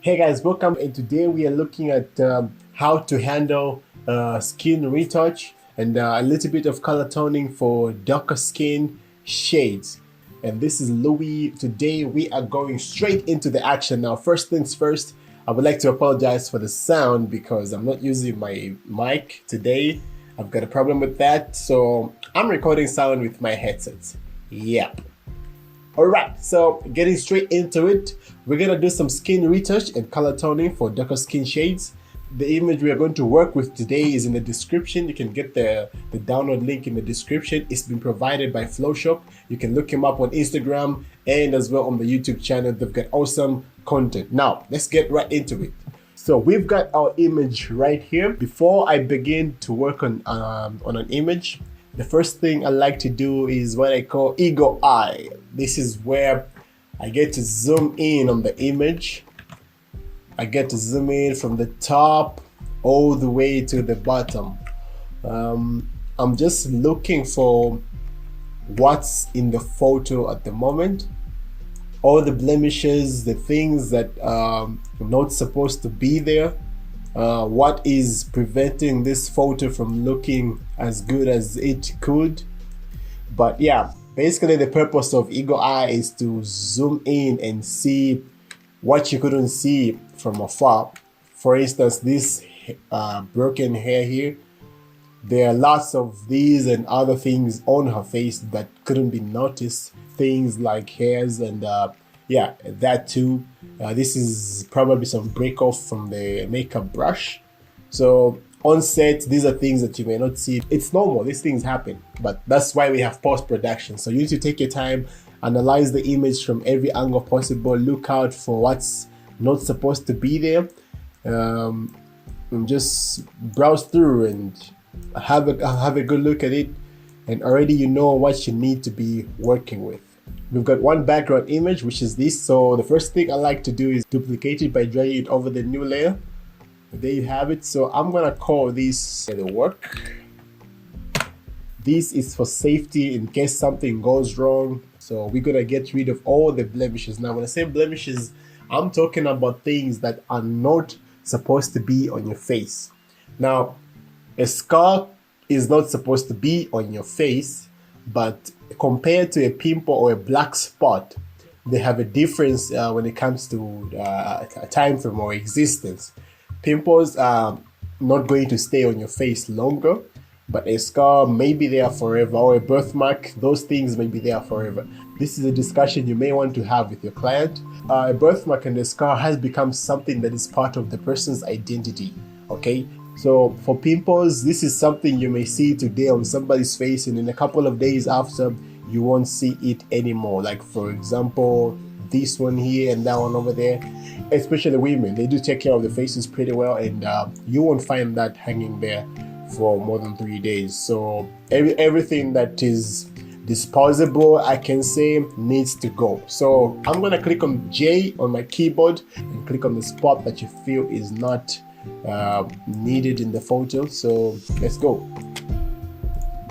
Hey guys, welcome, and today we are looking at how to handle skin retouch and a little bit of color toning for darker skin shades. And this is Louis. Today we are going straight into the action. Now, first things first, I would like to apologize for the sound because I'm not using my mic today. I've got a problem with that, so I'm recording sound with my headset. Yep. Alright, so getting straight into it, we're gonna do some skin retouch and color toning for darker skin shades. The image we are going to work with today is in the description. You can get the download link in the description. It's been provided by Flowshop. You can look him up on Instagram and as well on the YouTube channel. They've got awesome content. Now, let's get right into it. So we've got our image right here. Before I begin to work on an image, the first thing I like to do is what I call eagle eye. This is where I get to zoom in on the image. I get to zoom in from the top all the way to the bottom. I'm just looking for what's in the photo at the moment. All the blemishes, the things that are not supposed to be there. What is preventing this photo from looking as good as it could. But yeah, basically the purpose of eagle eye is to zoom in and see what you couldn't see from afar. For instance, this broken hair here, there are lots of these and other things on her face that couldn't be noticed, things like hairs and yeah, that too. This is probably some break off from the makeup brush. So on set, these are things that you may not see. It's normal, these things happen, but that's why we have post-production. So you need to take your time, analyze the image from every angle possible, look out for what's not supposed to be there, and just browse through and have a good look at it, and already you know what you need to be working with. We've got one background image, which is this. So the first thing I like to do is duplicate it by dragging it over the new layer. There you have it. So I'm gonna call this the work. This is for safety in case something goes wrong. So we're gonna get rid of all the blemishes. Now when I say blemishes, I'm talking about things that are not supposed to be on your face. Now, a scar is not supposed to be on your face, but compared to a pimple or a black spot, they have a difference when it comes to time frame or existence. Pimples are not going to stay on your face longer, but a scar may be there forever, or a birthmark, those things may be there forever. This is a discussion you may want to have with your client. A birthmark and a scar has become something that is part of the person's identity, okay? So for pimples, this is something you may see today on somebody's face, and in a couple of days after, you won't see it anymore. Like for example, this one here and that one over there. Especially women, they do take care of the faces pretty well, and you won't find that hanging there for more than 3 days. So everything that is disposable, I can say, needs to go. So I'm gonna click on J on my keyboard and click on the spot that you feel is not needed in the photo. So let's go.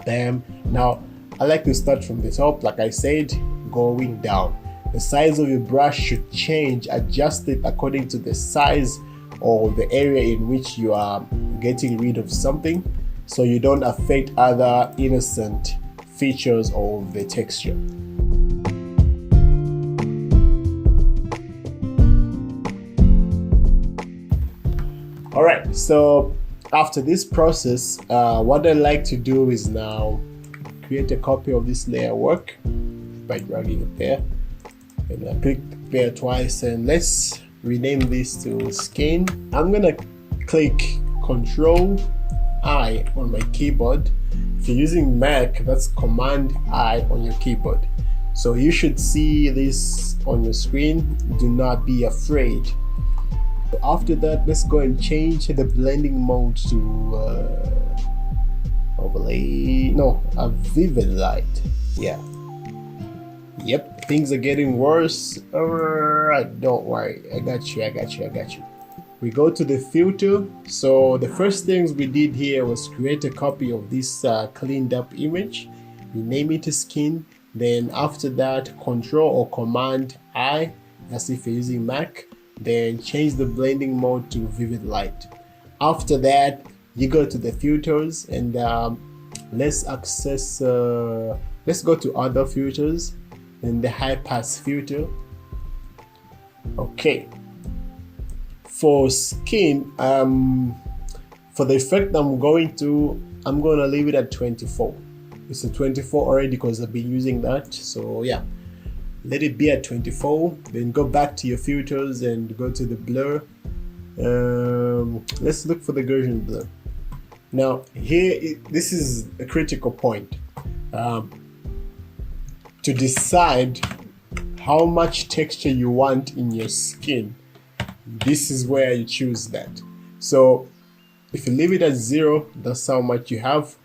Bam. Now I like to start from the top, like I said, going down. The size of your brush should change, adjust it according to the size or the area in which you are getting rid of something, so you don't affect other innocent features of the texture. All right, so after this process, what I like to do is now create a copy of this layer work by dragging it there, and I click there twice, and let's rename this to skin. I'm gonna click Control I on my keyboard. If you're using Mac, that's Command I on your keyboard. So you should see this on your screen. Do not be afraid. After that, let's go and change the blending mode to overlay, no, a vivid light. Yeah. Yep, things are getting worse. Alright, don't worry. I got you. We go to the filter. So the first things we did here was create a copy of this cleaned up image. Rename it to skin. Then after that, Control or Command I, as if you're using Mac. then change the blending mode to vivid light. After that, you go to the filters and let's go to other filters and the high pass filter. Okay, for skin, for the effect I'm gonna leave it at 24. It's a 24 already because I've been using that, so yeah, let it be at 24. Then go back to your filters and go to the blur. Let's look for the Gaussian blur. Now here, this is a critical point to decide how much texture you want in your skin. This is where you choose that. So if you leave it at 0, that's how much you have,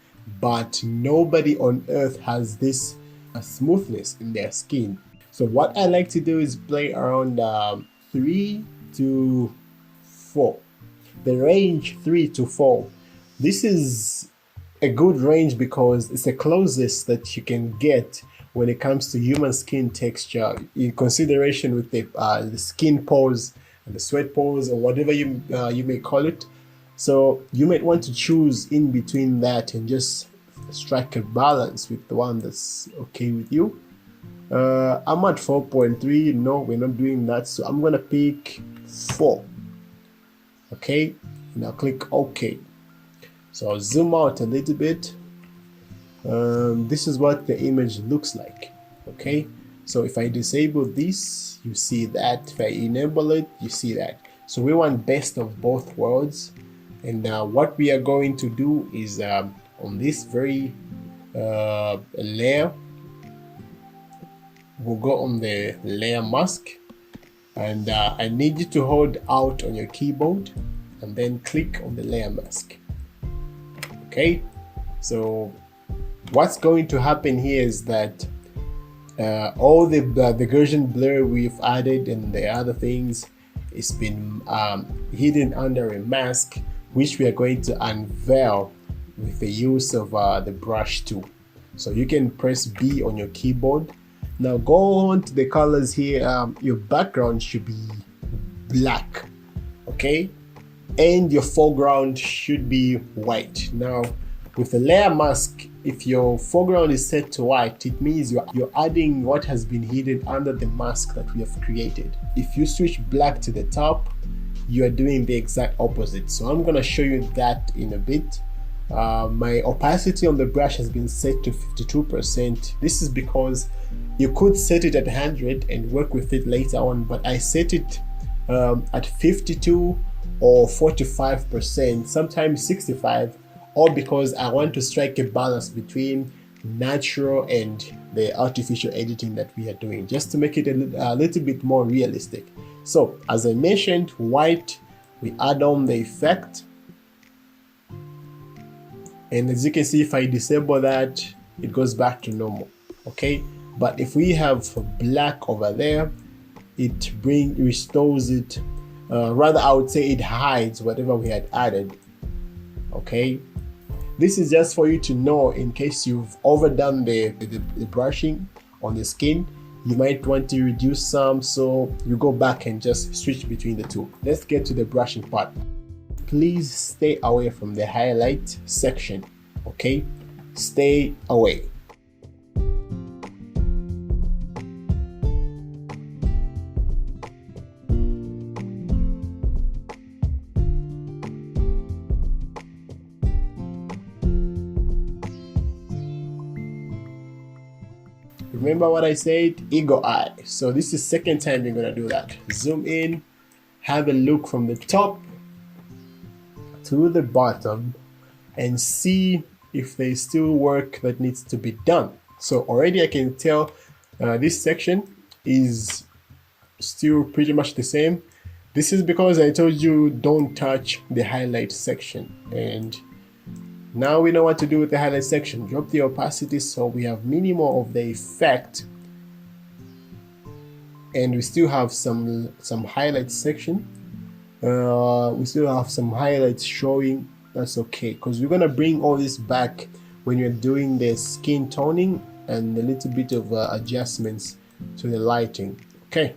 but nobody on earth has this smoothness in their skin. So what I like to do is play around 3 to 4. The range 3 to 4. This is a good range because it's the closest that you can get when it comes to human skin texture, in consideration with the skin pores and the sweat pores or whatever you may call it. So you might want to choose in between that and just strike a balance with the one that's okay with you. I'm at 4.3. No, we're not doing that, so I'm gonna pick 4. Okay, now click OK. So I'll zoom out a little bit. This is what the image looks like. Okay, so if I disable this, you see that. If I enable it, you see that. So we want best of both worlds, and what we are going to do is on this very layer, we'll go on the layer mask, and I need you to hold Alt on your keyboard and then click on the layer mask. Okay, so what's going to happen here is that all the Gaussian blur we've added and the other things, it's been hidden under a mask, which we are going to unveil with the use of the brush tool. So you can press B on your keyboard. Now go on to the colors here. Your background should be black, okay, and your foreground should be white. Now with the layer mask, if your foreground is set to white, it means you're adding what has been hidden under the mask that we have created. If you switch black to the top, you are doing the exact opposite. So I'm going to show you that in a bit. My opacity on the brush has been set to 52%. This is because you could set it at 100 and work with it later on, but I set it at 52 or 45%, sometimes 65, all because I want to strike a balance between natural and the artificial editing that we are doing, just to make it a little bit more realistic. So as I mentioned, white, we add on the effect, and as you can see, if I disable that, it goes back to normal. Okay, but if we have black over there, it restores it, rather I would say it hides whatever we had added. Okay, this is just for you to know in case you've overdone the brushing on the skin. You might want to reduce some, so you go back and just switch between the two. Let's get to the brushing part. Please stay away from the highlight section. Okay, stay away. Remember what I said? Eagle eye. So this is second time you're gonna do that. Zoom in, have a look from the top to the bottom, and see if there's still work that needs to be done. So already I can tell this section is still pretty much the same. This is because I told you don't touch the highlight section, and now we know what to do with the highlight section. Drop the opacity so we have minimal of the effect, and we still have some highlight section. We still have some highlights showing. That's okay, because we're gonna bring all this back when you're doing the skin toning and a little bit of adjustments to the lighting. Okay.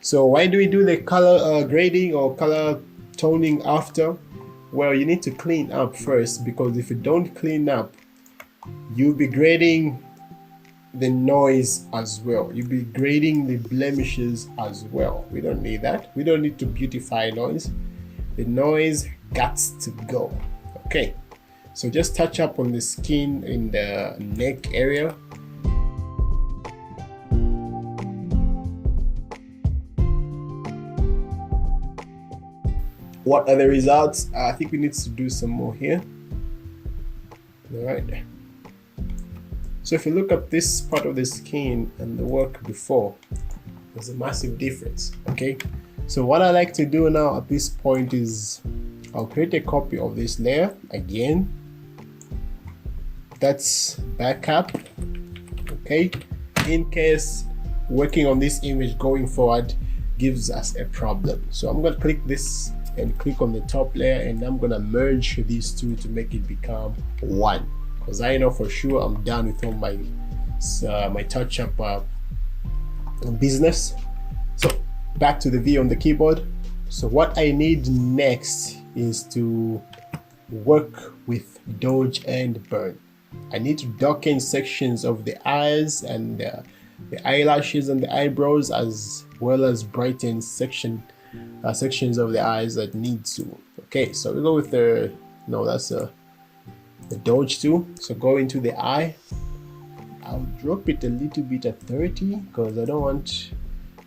So why do we do the color grading or color toning after? Well, you need to clean up first, because if you don't clean up, you'll be grading the noise as well. You'll be grading the blemishes as well. We don't need that. We don't need to beautify noise. The noise gots to go. Okay, so just touch up on the skin in the neck area. What are the results? I think we need to do some more here. All right. So if you look at this part of the skin and the work before, there's a massive difference. Okay. So what I like to do now at this point is I'll create a copy of this layer again. That's backup. Okay. In case working on this image going forward gives us a problem. So I'm going to click this and click on the top layer, and I'm gonna merge these two to make it become one, because I know for sure I'm done with all my my touch-up business. So back to the V on the keyboard. So what I need next is to work with dodge and burn. I need to darken sections of the eyes and the eyelashes and the eyebrows, as well as brighten sections of the eyes that need to. Okay, so we go with the dodge tool. So go into the eye. I'll drop it a little bit at 30 because I don't want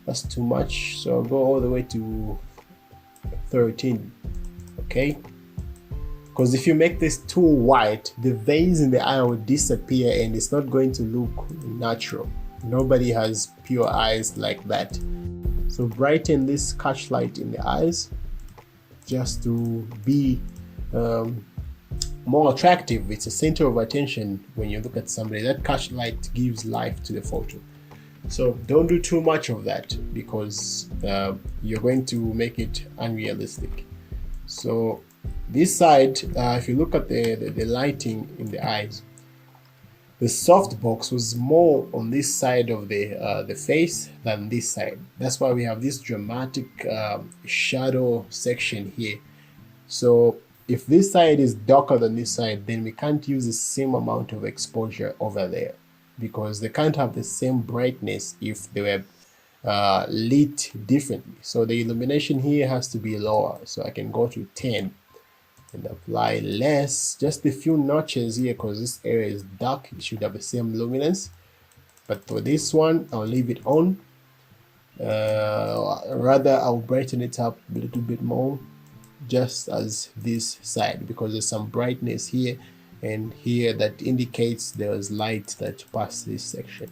that's too much. So I'll go all the way to 13. Okay, because if you make this too white, the veins in the eye will disappear and it's not going to look natural. Nobody has pure eyes like that. So brighten this catch light in the eyes just to be more attractive. It's a center of attention when you look at somebody. That catch light gives life to the photo. So don't do too much of that, because you're going to make it unrealistic. So this side, if you look at the lighting in the eyes, the softbox was more on this side of the face than this side. That's why we have this dramatic shadow section here. So if this side is darker than this side, then we can't use the same amount of exposure over there, because they can't have the same brightness if they were lit differently. So the illumination here has to be lower. So I can go to 10 and apply less, just a few notches here, because this area is dark. It should have the same luminance, but for this one I'll leave it on. Rather I'll brighten it up a little bit more, just as this side, because there's some brightness here and here that indicates there's light that passed this section.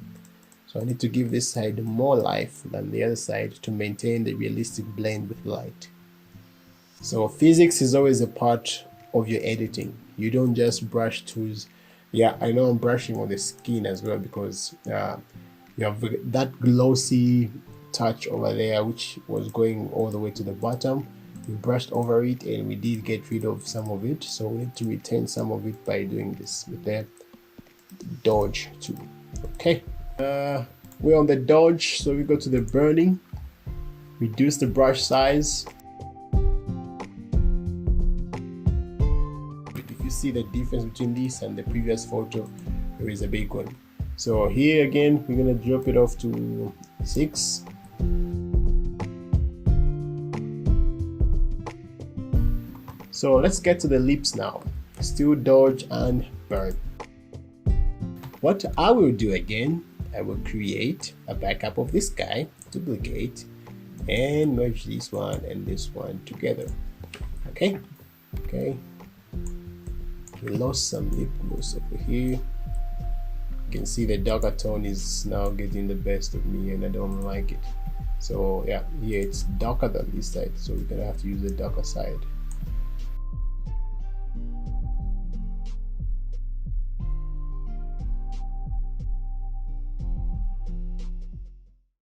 So I need to give this side more life than the other side to maintain the realistic blend with light. So physics is always a part of your editing. You don't just brush tools. Yeah, I know I'm brushing on the skin as well, because you have that glossy touch over there which was going all the way to the bottom. We brushed over it and we did get rid of some of it, so we need to retain some of it by doing this with the dodge tool. Okay, we're on the dodge, so we go to the burning, reduce the brush size. See the difference between this and the previous photo, there is a big one. So here again we're gonna drop it off to 6. So let's get to the lips now. Still dodge and burn. What I will do again, I will create a backup of this guy, duplicate, and merge this one and this one together. Okay. We lost some lip gloss over here. You can see the darker tone is now getting the best of me and I don't like it. So yeah, here it's darker than this side, so we're gonna have to use the darker side.